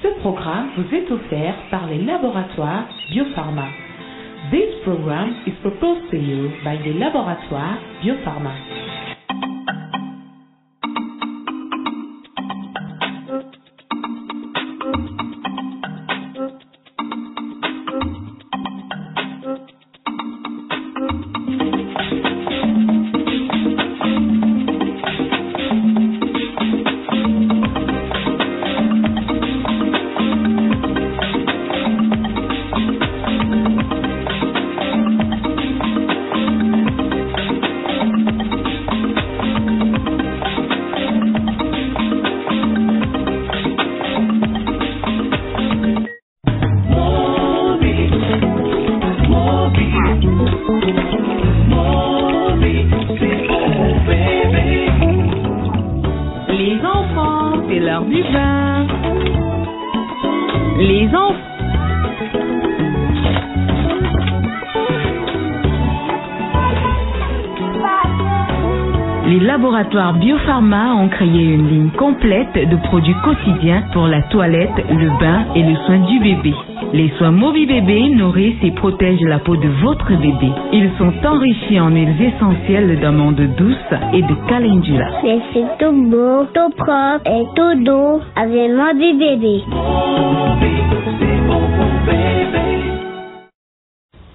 Ce programme vous est offert par les laboratoires Biopharma. This program is proposed to you by the laboratoire Biopharma. Les laboratoires Biopharma ont créé une ligne complète de produits quotidiens pour la toilette, le bain et le soin du bébé. Les soins Mobi-Bébé nourrissent et protègent la peau de votre bébé. Ils sont enrichis en huiles essentielles d'amandes douces et de calendula. C'est tout beau, tout propre et tout doux avec Mobi-Bébé.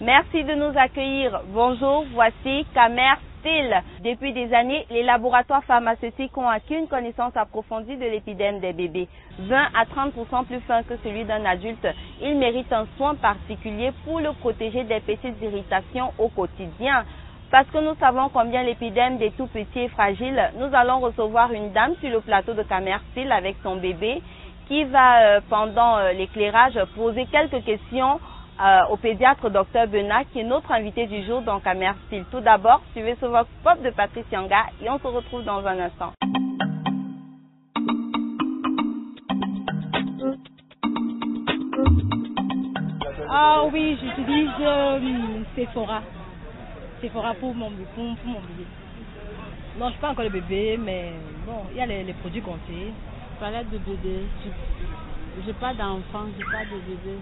Merci de nous accueillir. Bonjour, voici Camer Steel. Depuis des années, les laboratoires pharmaceutiques ont acquis une connaissance approfondie de l'épidème des bébés. 20 à 30% plus fin que celui d'un adulte, il mérite un soin particulier pour le protéger des petites irritations au quotidien. Parce que nous savons combien l'épidème des tout-petits est fragile, nous allons recevoir une dame sur le plateau de Camer Steel avec son bébé qui va, pendant l'éclairage, poser quelques questions au pédiatre Dr Bena, qui est notre invité du jour dans Camer Steel. Tout d'abord, suivez ce Vox Pop de Patrice Yanga et on se retrouve dans un instant. Ah oui, j'utilise Sephora. Sephora pour mon bébé. Non, je suis pas encore le bébé, mais bon, il y a les produits comptés. Toilette de bébé. J'ai pas d'enfant, j'ai pas de bébé.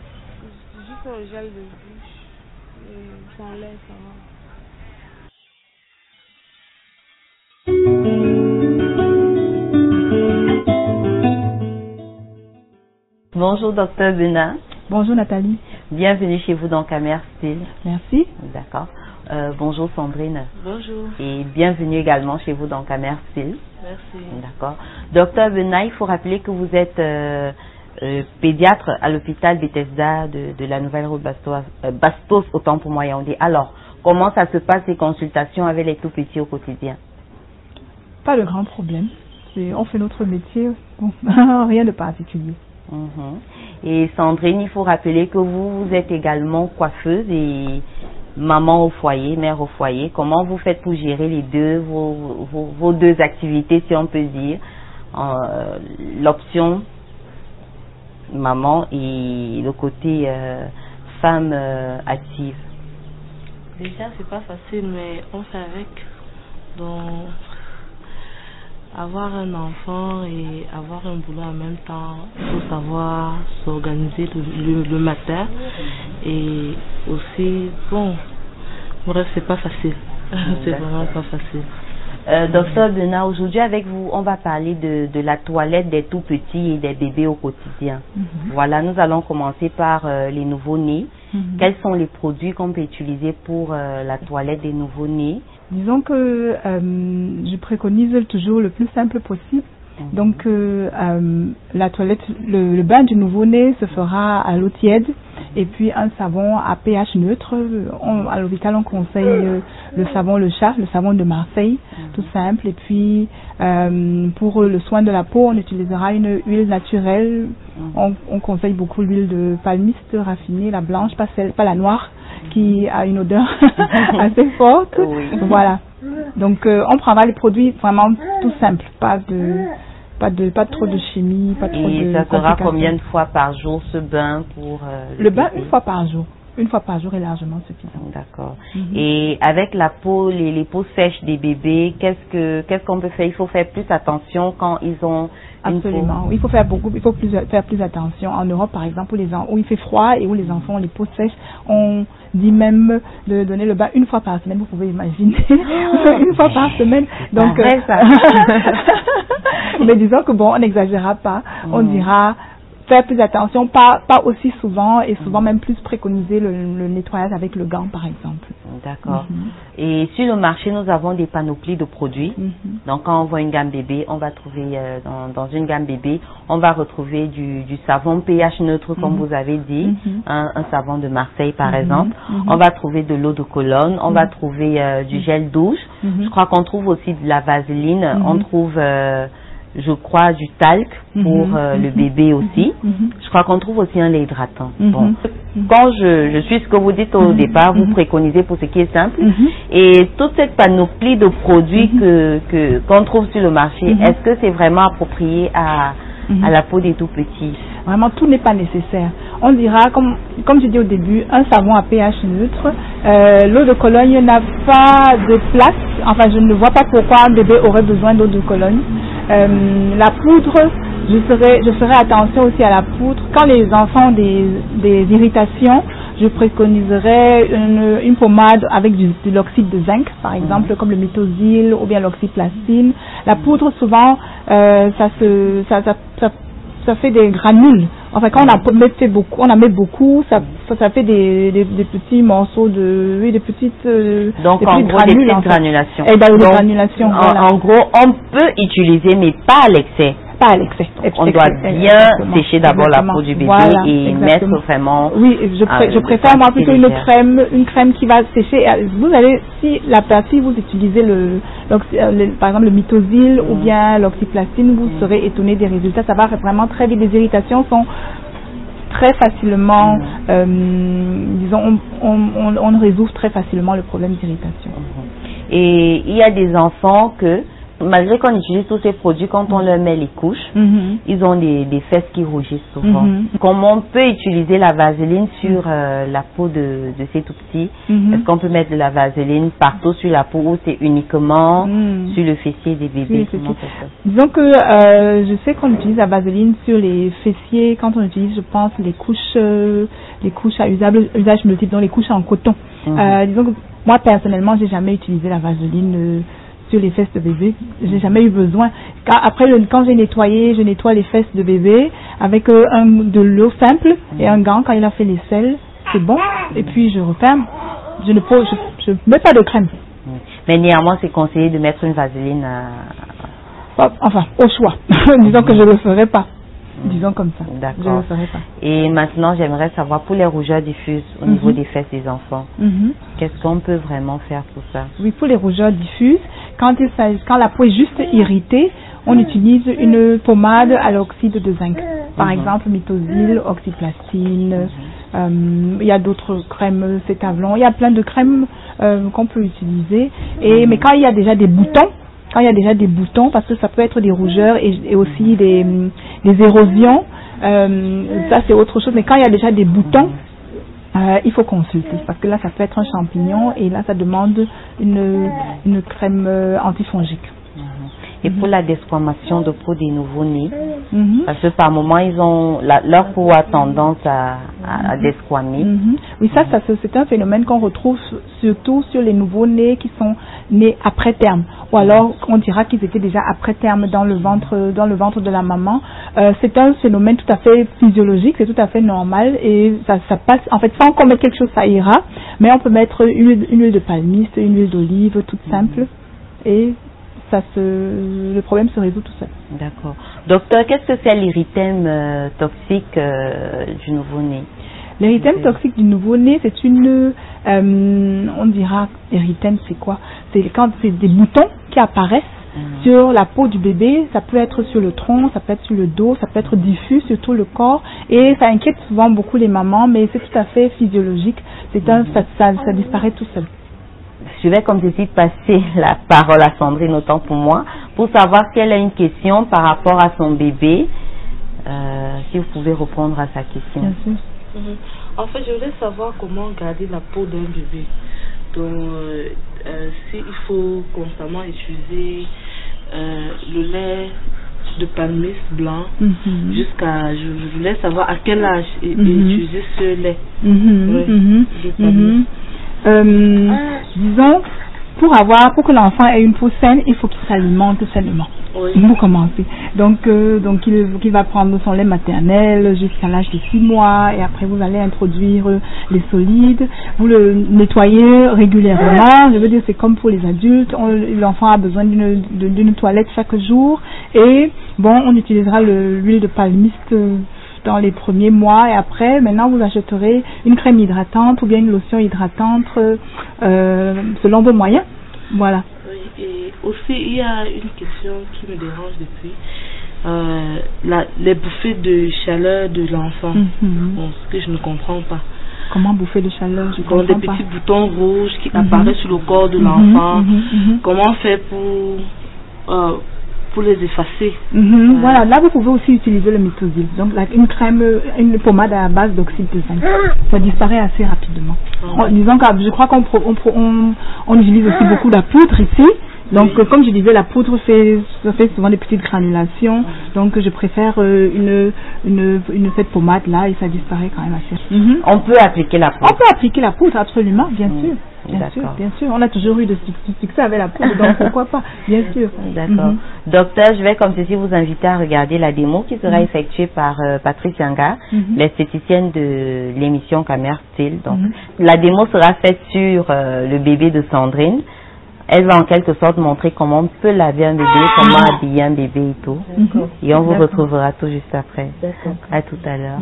Juste le gel de bouche, sans lait, ça va. Bonjour Dr Bena. Bonjour Nathalie. Bienvenue chez vous dans Camer Steel. Merci. D'accord. Bonjour Sandrine. Bonjour. Et bienvenue également chez vous dans Camer Steel. Merci. D'accord. Dr Bena, il faut rappeler que vous êtes pédiatre à l'hôpital Bethesda de la nouvelle route Bastos, autant pour moi Yaoundé. Alors, comment ça se passe les consultations avec les tout petits au quotidien? Pas de grand problème. On fait notre métier, bon, rien de particulier. Et Sandrine, il faut rappeler que vous êtes également coiffeuse et maman au foyer, mère au foyer. Comment vous faites pour gérer les deux, vos deux activités, si on peut dire, l'option maman et le côté femme active? Déjà, c'est pas facile, mais on fait avec. Donc, avoir un enfant et avoir un boulot en même temps, il faut savoir s'organiser le matin. Et aussi, bon, bref, c'est pas facile. C'est vraiment pas facile. Docteur Bena, aujourd'hui avec vous, on va parler de la toilette des tout petits et des bébés au quotidien. Voilà, nous allons commencer par les nouveau-nés. Quels sont les produits qu'on peut utiliser pour la toilette des nouveau-nés? Disons que je préconise toujours le plus simple possible. Donc la toilette, le bain du nouveau-né se fera à l'eau tiède et puis un savon à pH neutre. À l'hôpital on conseille le savon Le Chat, le savon de Marseille, tout simple. Et puis pour le soin de la peau, on utilisera une huile naturelle. On conseille beaucoup l'huile de palmiste raffinée, la blanche, pas la noire, qui a une odeur assez forte. Voilà. Donc on prendra les produits vraiment tout simples, pas trop de chimie, pas trop de. Et ça sera combien de fois par jour ce bain pour le bain? Une fois par jour. une fois par jour est largement suffisant. D'accord. Et avec la peau, les peaux sèches des bébés, qu'est-ce qu'on peut faire? Il faut faire plus attention quand ils ont Absolument. Il faut faire plus attention. En Europe, par exemple, où il fait froid et où les enfants ont les peaux sèches, on dit même de donner le bain une fois par semaine. Vous pouvez imaginer. Une fois par semaine. Donc, ça. Mais disons que bon, on n'exagérera pas. On dira faire plus attention, pas aussi souvent, et souvent même plus préconiser le nettoyage avec le gant, par exemple. D'accord. Et sur le marché, nous avons des panoplies de produits. Donc, quand on voit une gamme bébé, on va trouver dans une gamme bébé, on va retrouver du savon pH neutre, comme vous avez dit, un savon de Marseille, par exemple. On va trouver de l'eau de Cologne, on va trouver du gel douche. Je crois qu'on trouve aussi de la vaseline, on trouve je crois du talc pour le bébé aussi. Je crois qu'on trouve aussi un lait hydratant. Bon. Quand je suis ce que vous dites au départ, vous préconisez pour ce qui est simple. Et toute cette panoplie de produits qu'on trouve sur le marché, est-ce que c'est vraiment approprié à la peau des tout petits? Vraiment, tout n'est pas nécessaire. On dira, comme je dis au début, un savon à pH neutre. L'eau de Cologne n'a pas de place. Enfin, je ne vois pas pourquoi un bébé aurait besoin d'eau de Cologne. La poudre, je ferai attention aussi à la poudre. Quand les enfants ont des irritations, je préconiserais une pommade avec de l'oxyde de zinc, par exemple, comme le méthoxyle ou bien l'oxyplastine. La poudre, souvent, ça fait des granules. Enfin, quand on en met beaucoup, ça fait des petits morceaux des petites donc en gros granules, des petites granulations. Et des granulations. En gros, on peut utiliser, mais pas à l'excès. Pas à l'excès. On doit bien sécher d'abord la peau du bébé et mettre vraiment. Oui, je préfère moi plutôt une crème qui va sécher. Vous allez, si vous utilisez par exemple le méthoxyle ou bien l'oxyplastine, vous serez étonné des résultats. Ça va vraiment très vite. Les irritations sont très facilement, disons, on résout très facilement le problème d'irritation. Et il y a des enfants que, malgré qu'on utilise tous ces produits, quand on leur met les couches, ils ont des fesses qui rougissent souvent. Comment on peut utiliser la vaseline sur la peau de ces tout petits? Est-ce qu'on peut mettre de la vaseline partout sur la peau ou c'est uniquement sur le fessier des bébés? Disons que je sais qu'on utilise la vaseline sur les fessiers quand on utilise, je pense, les couches à usage multiple, donc les couches en coton. Disons que moi personnellement, j'ai jamais utilisé la vaseline sur les fesses de bébé. J'ai jamais eu besoin. Quand j'ai nettoyé, je nettoie les fesses de bébé avec de l'eau simple et un gant quand il a fait les selles. C'est bon. Et puis je referme. Je mets pas de crème. Mais néanmoins, c'est conseillé de mettre une vaseline enfin, au choix. Disons que je le ferai pas. Disons comme ça. D'accord. Je ne le ferai pas. Et maintenant, j'aimerais savoir pour les rougeurs diffuses au niveau des fesses des enfants, qu'est-ce qu'on peut vraiment faire pour ça? Oui, pour les rougeurs diffuses, quand la peau est juste irritée, on utilise une pommade à l'oxyde de zinc. Par exemple, méthoxyle, oxyplastine. Il y a d'autres crèmes, Cétavlon. Il y a plein de crèmes qu'on peut utiliser. Mais quand il y a déjà des boutons, parce que ça peut être des rougeurs et aussi des érosions, ça c'est autre chose. Mais quand il y a déjà des boutons, il faut consulter parce que là ça peut être un champignon et là ça demande une crème antifongique. Et pour la desquamation de peau des nouveau-nés, parce que par moment leur peau a tendance à desquamer. Oui, ça c'est un phénomène qu'on retrouve surtout sur les nouveau-nés qui sont nés après terme, ou alors on dira qu'ils étaient déjà après terme dans le ventre de la maman. C'est un phénomène tout à fait physiologique, c'est tout à fait normal et ça passe. En fait, sans qu'on mette quelque chose, ça ira, mais on peut mettre une huile de palmiste, une huile d'olive, toute simple et le problème se résout tout seul. D'accord. Docteur, qu'est-ce que c'est l'érythème toxique du nouveau-né? L'érythème toxique du nouveau-né, c'est on dira, érythème c'est quoi? C'est quand c'est des boutons qui apparaissent sur la peau du bébé, ça peut être sur le tronc, ça peut être sur le dos, ça peut être diffus sur tout le corps et ça inquiète souvent beaucoup les mamans, mais c'est tout à fait physiologique. Ça disparaît tout seul. Je vais comme ceci passer la parole à Sandrine, autant pour moi, pour savoir si elle a une question par rapport à son bébé. Si vous pouvez répondre à sa question. Bien sûr. En fait, je voulais savoir comment garder la peau d'un bébé. Donc, s'il faut constamment utiliser le lait de palmiste blanc jusqu'à... Je voulais savoir à quel âge utiliser ce lait de palmiste. Disons, pour que l'enfant ait une peau saine, il faut qu'il s'alimente sainement. Oui. Vous commencez. Donc il va prendre son lait maternel jusqu'à l'âge de 6 mois et après vous allez introduire les solides. Vous le nettoyez régulièrement. Je veux dire, c'est comme pour les adultes. L'enfant a besoin d'une toilette chaque jour et bon, on utilisera l'huile de palmiste dans les premiers mois et après, maintenant vous achèterez une crème hydratante ou bien une lotion hydratante selon vos moyens. Voilà. Oui, et aussi il y a une question qui me dérange depuis. Les bouffées de chaleur de l'enfant. Bon, ce que je ne comprends pas. Comment bouffer de chaleur? Je comprends des petits boutons rouges qui apparaissent sur le corps de l'enfant. Comment faire pour les effacer? Voilà, là vous pouvez aussi utiliser le Mitosil. Donc une pommade à base d'oxyde de zinc. Ça disparaît assez rapidement. Disons que je crois qu'on utilise aussi beaucoup la poudre ici. Donc comme je disais, la poudre ça fait souvent des petites granulations. Donc je préfère cette pommade là et ça disparaît quand même assez. On peut appliquer la poudre. On peut appliquer la poudre, absolument, bien sûr. Bien sûr. On a toujours eu de succès avec la poudre, donc pourquoi pas, bien sûr. D'accord. Docteur, je vais comme ceci vous inviter à regarder la démo qui sera effectuée par Patrice Yanga, l'esthéticienne de l'émission Camère Style. Donc, la démo sera faite sur le bébé de Sandrine. Elle va en quelque sorte montrer comment on peut laver un bébé, comment habiller un bébé et tout. Et on vous retrouvera tout juste après. À tout à l'heure.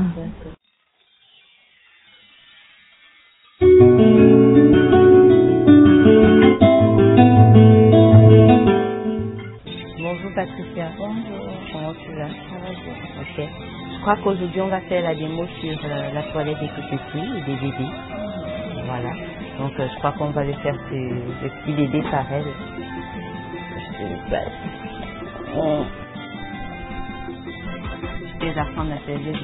Bonjour Patricia. Bonjour. Comment tu vas? Ok. Je crois qu'aujourd'hui on va faire la démo sur la toilette des tout petits et des bébés. Voilà. Donc je crois qu'on va le faire sur le petit bébé par elle. Je vais apprendre à servir du...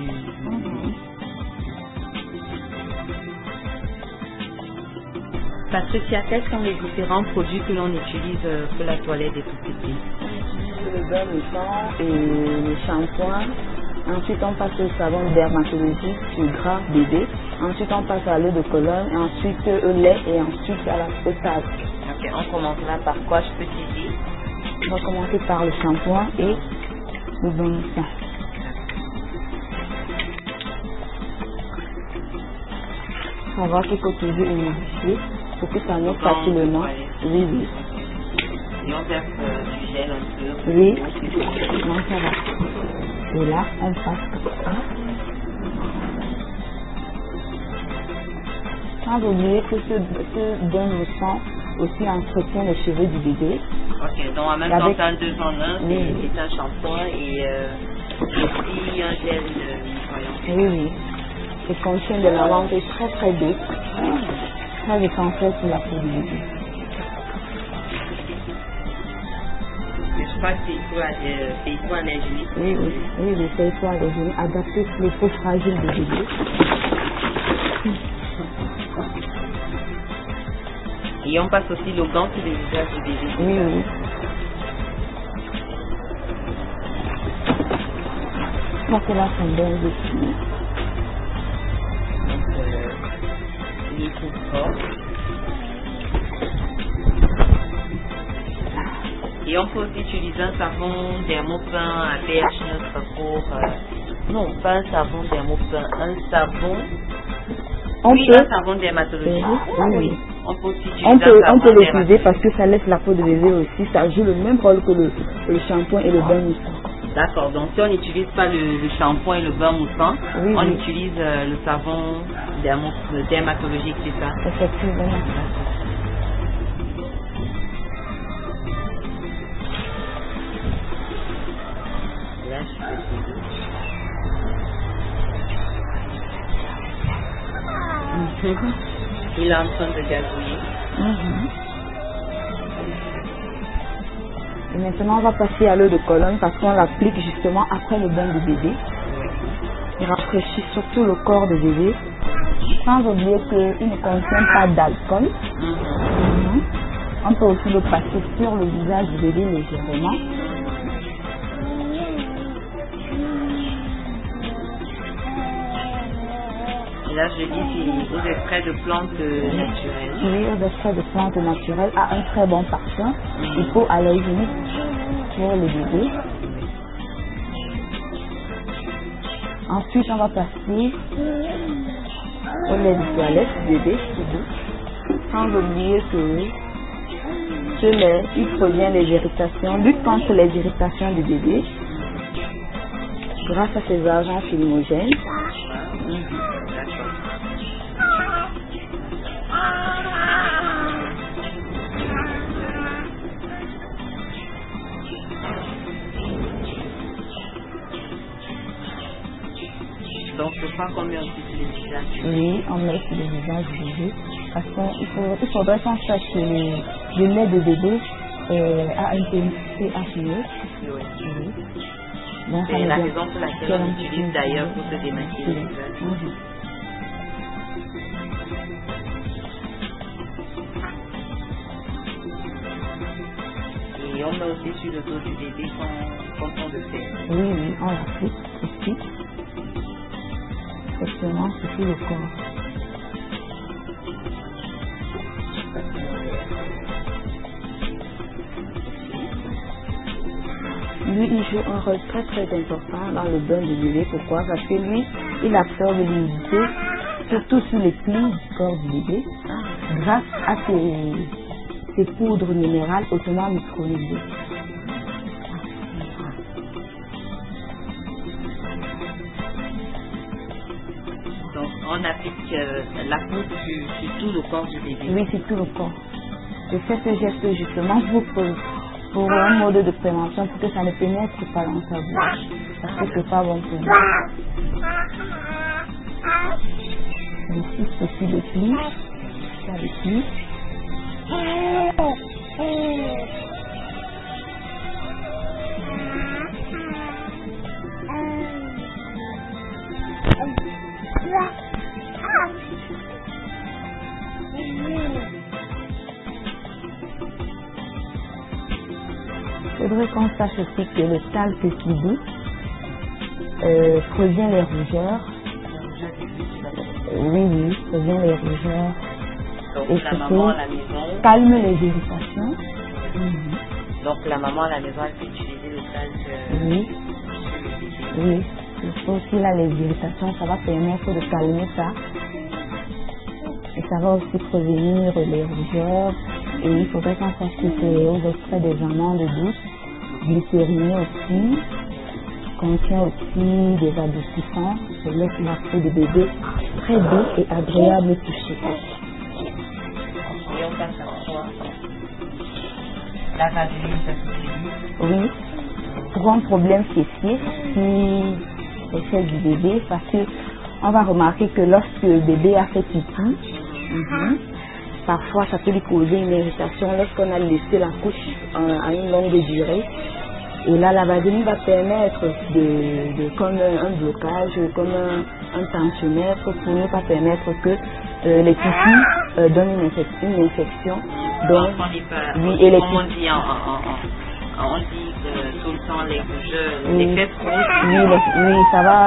Patricia, quels sont les différents produits que l'on utilise pour la toilette des tout petits? Le bain de sang et le shampoing. Ensuite, on passe au savon dermatologique sur gras bébé. Ensuite, on passe à l'eau de Cologne. Ensuite, au lait et ensuite à la potage. Ok, on commencera par quoi, je peux t'aider? On va commencer par le shampoing et le bain de sang. On va qu'il faut toujours humidifier pour que ça monte facilement. Oui. Et on verse du gel un peu. Oui, non, ça va. Et là, on passe comme ça. Sans oublier que ce bain de sang aussi entretient les cheveux du bébé. Ok, donc en même temps, c'est un 2 en 1, c'est un shampoing et aussi un gel nettoyant. Oui. C'est contient de lavande très très douce, très essentiel sur la peau du bébé. Je crois que c'est il faut allergique. Oui, c'est il faut allergique, adapté pour les peaux fragiles du bébé. Et on passe aussi le gant sur les visages du bébé. Oui. Donc là, c'est un bain dessus. Il est tout fort. Et on peut aussi utiliser un savon dermopin à pH neutre pour... non, pas un savon dermopin, un savon... un savon dermatologique. Oui. On peut aussi utiliser on peut l'utiliser parce que ça laisse la peau de bébé aussi. Ça joue le même rôle que le shampoing et le bain moussant. D'accord, donc si on n'utilise pas le shampoing et le bain moussant, on utilise le savon dermatologique, c'est ça? Effectivement. Là, je peux il est en train de gazouiller. Et maintenant, on va passer à l'eau de Cologne parce qu'on l'applique justement après le bain du bébé. Il rafraîchit surtout le corps du bébé. Sans oublier qu'il ne contient pas d'alcool. On peut aussi le passer sur le visage du bébé légèrement. Là, je dis aux extraits de plantes naturelles. Oui, aux extraits de plantes naturelles a un très bon parfum. Il faut allergénique pour le bébé. Ensuite, on va passer au lait de toilette du bébé. Sans oublier que ce lait, il prévient les irritations, lutte contre les irritations du bébé grâce à ses agents filimogènes. Donc, je crois qu'on met aussi sur les visages. Oui, on met sur le visage du bébé. Parce qu'il faudrait qu'on sache que le lait de bébé a un pH mieux. Oui. C'est la raison pour laquelle on utilise d'ailleurs pour se démaquiller le visage. Et on met aussi sur le dos du bébé quand on le fait. Oui, on l'applique aussi. Exactement, c'est tout le corps. Lui, il joue un rôle très très important dans le bain du bébé. Pourquoi? Parce que lui, il absorbe l'humidité, surtout sur les plis du corps du bébé, grâce à ses poudres minérales hautement micronisées. Donc, on applique la poudre sur tout le corps du bébé. Oui, sur tout le corps. Je fais ce geste justement pour un mode de prévention, pour que ça ne pénètre pas dans sa bouche, parce que c'est pas bon pour nous. Ici, c'est le pli, ça le pli. Il faudrait qu'on sache aussi que le talc qui dit prévient les rougeurs. Oui, prévient les rougeurs. Donc, et la maman à la maison calme les irritations. Donc la maman à la maison, elle peut utiliser le talc. Oui. Il faut aussi là les irritations, ça va permettre de calmer ça. Et ça va aussi prévenir les rougeurs. Et il faudrait qu'on sache que c'est aux extraits des amandes douces, glycérinées aussi, contient aussi des adoucissants, ça laisse la peau de bébé très doux et agréable au toucher. Et on passe à quoi? La vaseline, ça suffit? Oui, pour un problème fessier, si c'est celle du bébé, parce que on va remarquer que lorsque le bébé a fait pipi, parfois ça peut lui causer une irritation lorsqu'on a laissé la couche à une longue durée. Et là, la vaseline va permettre comme un blocage, comme un tensiomètre pour ne pas permettre que les pipis donnent une infection. Donc, oui, et les pipis. On dit que tout le temps les rougeurs, les fesses rouges. Oui, ça va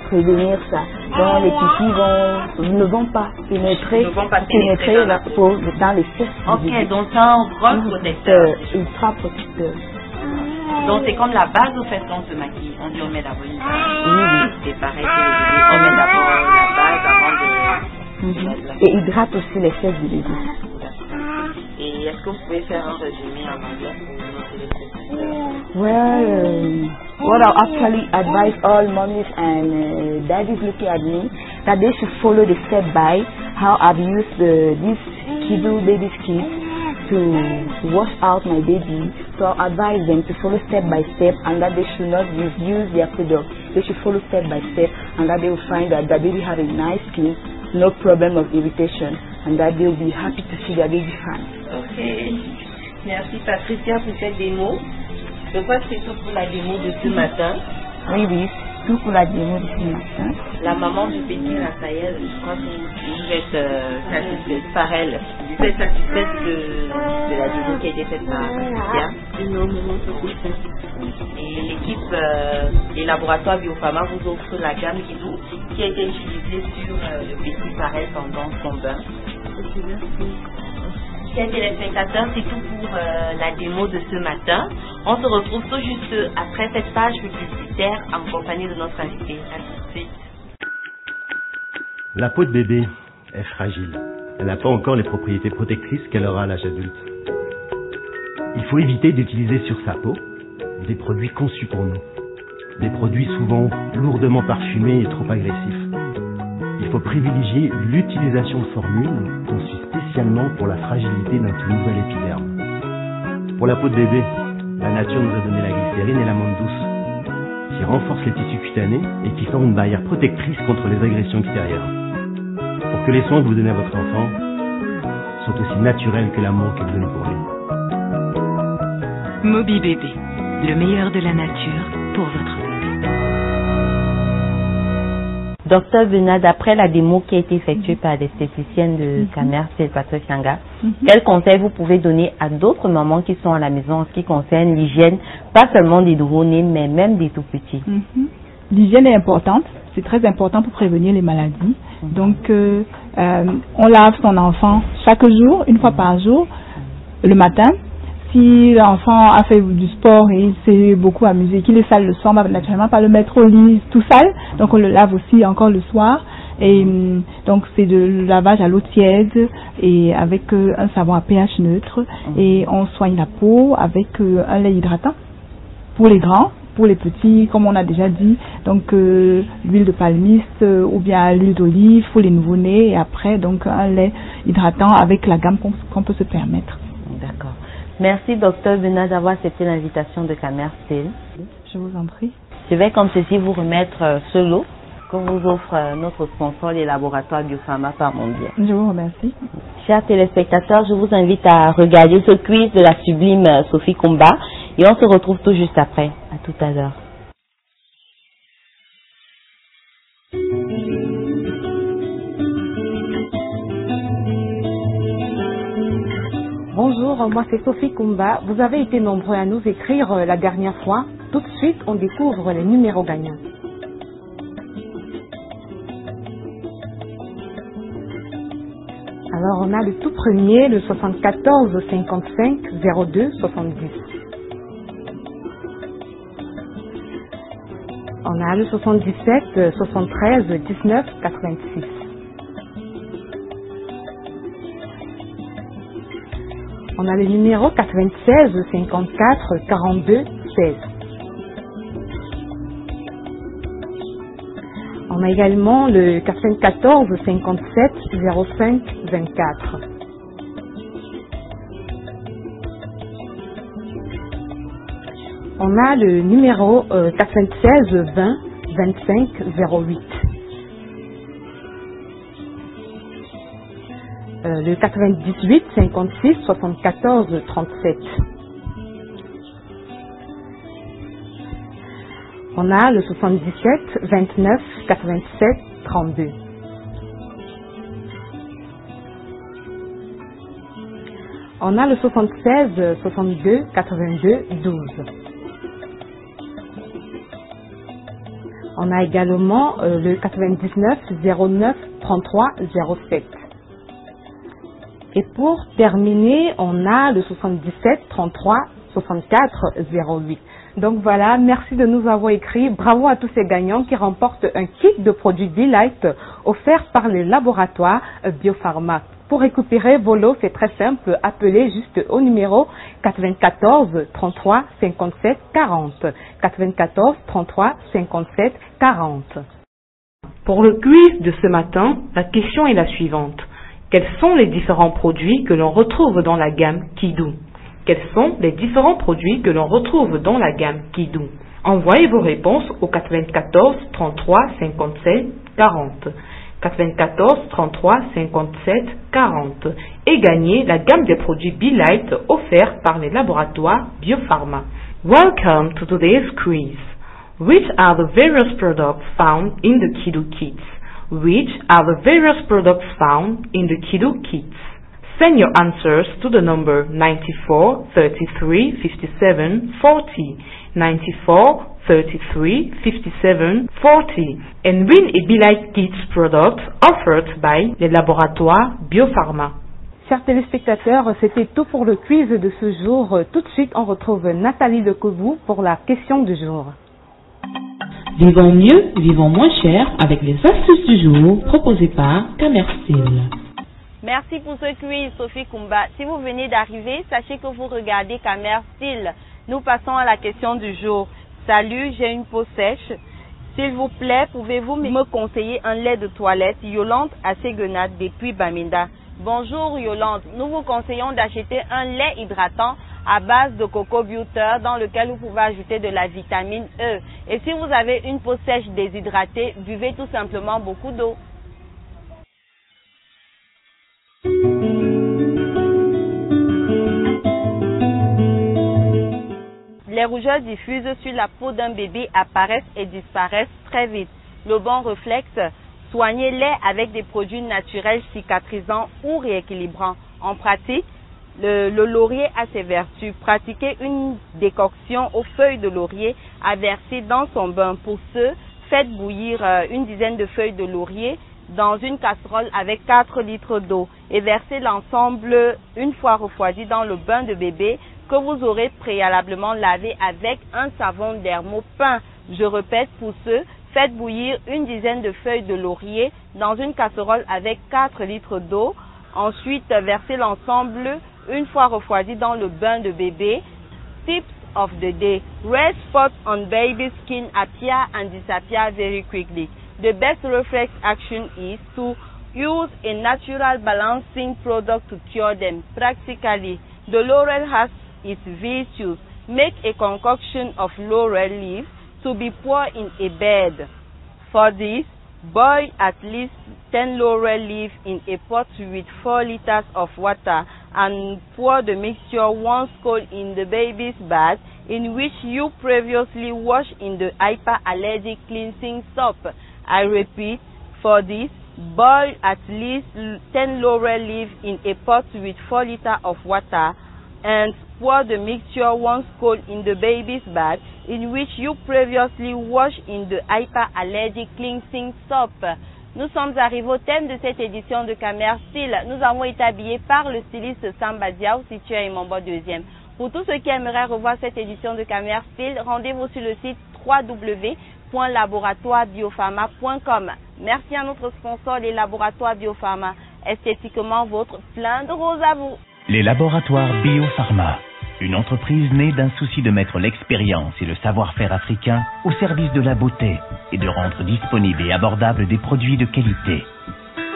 prévenir ça. Donc les pipis ne vont pas pénétrer, dans les fesses. Ok, donc c'est un rôle protecteur. Ultra protecteur. Donc c'est comme la base au fait qu'on se maquille. On dit on met d'abord une base. C'est pareil que les bébés. On met d'abord la base avant de... Et hydrate aussi les fesses du bébé. Et est-ce que vous pouvez faire un résumé en anglais pour nous les Well, what I actually advise all mommies and daddies looking at me, that they should follow the step by how I've used these Kiddo baby kits to wash out my baby. So I advise them to follow step by step, and that they should not misuse their products. They should follow step by step, and that they will find that the baby has a nice skin, no problem of irritation, and that they will be happy to see their baby fine. Ok, merci Patricia pour cette démo. Je crois que c'est tout pour la démo de ce matin. Oui. tout pour la démo de ce matin. La maman du petit Raphaël, je crois que vous êtes satisfaite par elle. Vous êtes satisfaite de la démo qui a été faite par Patricia? Et l'équipe des laboratoires Biopharma vous offre la gamme qui a été utilisée sur le petit Parel pendant son bain. Chers téléspectateurs, c'est tout pour la démo de ce matin. On se retrouve tout juste après cette page publicitaire en compagnie de notre invité. À tout de suite. La peau de bébé est fragile. Elle n'a pas encore les propriétés protectrices qu'elle aura à l'âge adulte. Il faut éviter d'utiliser sur sa peau des produits conçus pour nous. Des produits souvent lourdement parfumés et trop agressifs. Il faut privilégier l'utilisation de formules conçues spécialement pour la fragilité d'un tout nouvel épiderme. Pour la peau de bébé, la nature nous a donné la glycérine et l'amande douce, qui renforcent les tissus cutanés et qui forment une barrière protectrice contre les agressions extérieures. Pour que les soins que vous donnez à votre enfant soient aussi naturels que l'amour que vous donnez pour lui. Moby Bébé, le meilleur de la nature pour votre bébé. Docteur Bena, d'après la démo qui a été effectuée par l'esthéticienne de Camer, Patrick Changa, quels conseils vous pouvez donner à d'autres mamans qui sont à la maison en ce qui concerne l'hygiène, pas seulement des nouveau-nés, mais même des tout-petits? L'hygiène est importante, c'est très important pour prévenir les maladies. Donc, on lave son enfant chaque jour, une fois par jour, le matin. Si l'enfant a fait du sport et il s'est beaucoup amusé, qu'il est sale le soir, on va naturellement pas le mettre au lit tout sale. Donc on le lave aussi encore le soir. Et donc c'est de lavage à l'eau tiède et avec un savon à pH neutre. Et on soigne la peau avec un lait hydratant pour les grands. Pour les petits, comme on a déjà dit, donc l'huile de palmiste ou bien l'huile d'olive pour les nouveau-nés. Et après donc un lait hydratant avec la gamme qu'on peut se permettre. D'accord. Merci, Docteur Bena, d'avoir accepté l'invitation de Camer Steel. Je vous en prie. Je vais, comme ceci, vous remettre ce lot que vous offre notre sponsor, les laboratoires Biopharma par mon bien. Je vous remercie. Chers téléspectateurs, je vous invite à regarder ce quiz de la sublime Sophie Kumba et on se retrouve tout juste après. À tout à l'heure. Bonjour, moi c'est Sophie Kumba. Vous avez été nombreux à nous écrire la dernière fois. Tout de suite, on découvre les numéros gagnants. Alors, on a le tout premier, le 74 55 02 70. On a le 77 73 19 86. On a le numéro 96 54 42 16. On a également le 94 57 05 24. On a le numéro 96 20 25 08. Le 98 56 74 37. On a le 77 29 87 32. On a le 76 62 82 12. On a également le 99 09 33 07. Et pour terminer, on a le 77 33 64 08. Donc voilà, merci de nous avoir écrit. Bravo à tous ces gagnants qui remportent un kit de produits Be-Light offert par le laboratoire Biopharma. Pour récupérer vos lots, c'est très simple. Appelez juste au numéro 94 33 57 40. 94 33 57 40. Pour le quiz de ce matin, la question est la suivante. Quels sont les différents produits que l'on retrouve dans la gamme Kidou? Quels sont les différents produits que l'on retrouve dans la gamme Kidou? Envoyez vos réponses au 94 33 57 40. 94 33 57 40 et gagnez la gamme des produits Be-Light offerts par les laboratoires Biopharma. Welcome to today's quiz. Which are the various products found in the Kidu kits? Which are the various products found in the Kidu kits? Send your answers to the number 94 33 57 40, 94 33 57 40, and win a Be Like Kids product offered by les laboratoires Biopharma. Chers téléspectateurs, c'était tout pour le quiz de ce jour. Tout de suite, on retrouve Nathalie de Koubou pour la question du jour. Vivons mieux, vivons moins cher avec les astuces du jour proposées par Camerstil. Merci pour ce quiz, Sophie Kumba. Si vous venez d'arriver, sachez que vous regardez Camerstil. Nous passons à la question du jour. Salut, j'ai une peau sèche. S'il vous plaît, pouvez-vous me conseiller un lait de toilette Yolande Asséguenade depuis Bamenda? Bonjour Yolande, nous vous conseillons d'acheter un lait hydratant à base de coco butter dans lequel vous pouvez ajouter de la vitamine E. Et si vous avez une peau sèche déshydratée, buvez tout simplement beaucoup d'eau. Les rougeurs diffuses sur la peau d'un bébé apparaissent et disparaissent très vite. Le bon réflexe, soignez-les avec des produits naturels cicatrisants ou rééquilibrants. En pratique, le laurier a ses vertus. Pratiquez une décoction aux feuilles de laurier à verser dans son bain. Pour ce, faites bouillir une dizaine de feuilles de laurier dans une casserole avec 4 litres d'eau et versez l'ensemble une fois refroidi dans le bain de bébé que vous aurez préalablement lavé avec un savon Dermopin. Je répète, pour ce, faites bouillir une dizaine de feuilles de laurier dans une casserole avec 4 litres d'eau. Ensuite, versez l'ensemble une fois refroidi dans le bain de bébé. Tips of the day. Red spots on baby skin appear and disappear very quickly. The best reflex action is to use a natural balancing product to cure them. Practically, the laurel has its virtues. Make a concoction of laurel leaves to be poured in a bed. For this, boil at least 10 laurel leaves in a pot with 4 liters of water and pour the mixture once cold in the baby's bath, in which you previously washed in the hyperallergic cleansing soap. I repeat, for this, boil at least 10 laurel leaves in a pot with 4 liters of water and pour the mixture once cold in the baby's bath, in which you previously washed in the hyperallergic cleansing soap. Nous sommes arrivés au thème de cette édition de Camerstil. Nous avons été habillés par le styliste Samba Diaw, situé à Imombo 2e. Pour tous ceux qui aimeraient revoir cette édition de Camerstil, rendez-vous sur le site www.laboratoirebiofarma.com. Merci à notre sponsor, les laboratoires Biopharma. Esthétiquement vôtre, plein de roses à vous. Les laboratoires Biopharma, une entreprise née d'un souci de mettre l'expérience et le savoir-faire africain au service de la beauté et de rendre disponibles et abordables des produits de qualité.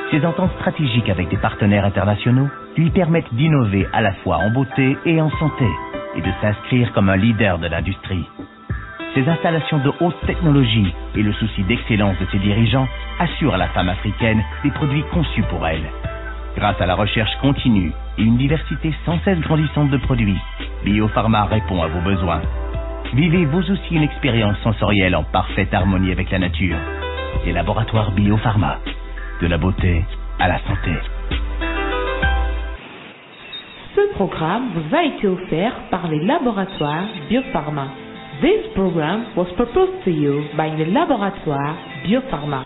Ses ententes stratégiques avec des partenaires internationaux lui permettent d'innover à la fois en beauté et en santé et de s'inscrire comme un leader de l'industrie. Ses installations de haute technologie et le souci d'excellence de ses dirigeants assurent à la femme africaine des produits conçus pour elle. Grâce à la recherche continue et une diversité sans cesse grandissante de produits, Biopharma répond à vos besoins. Vivez vous aussi une expérience sensorielle en parfaite harmonie avec la nature. Les laboratoires Biopharma, de la beauté à la santé. Ce programme vous a été offert par les laboratoires Biopharma. This program was proposed to you by the laboratoire Biopharma.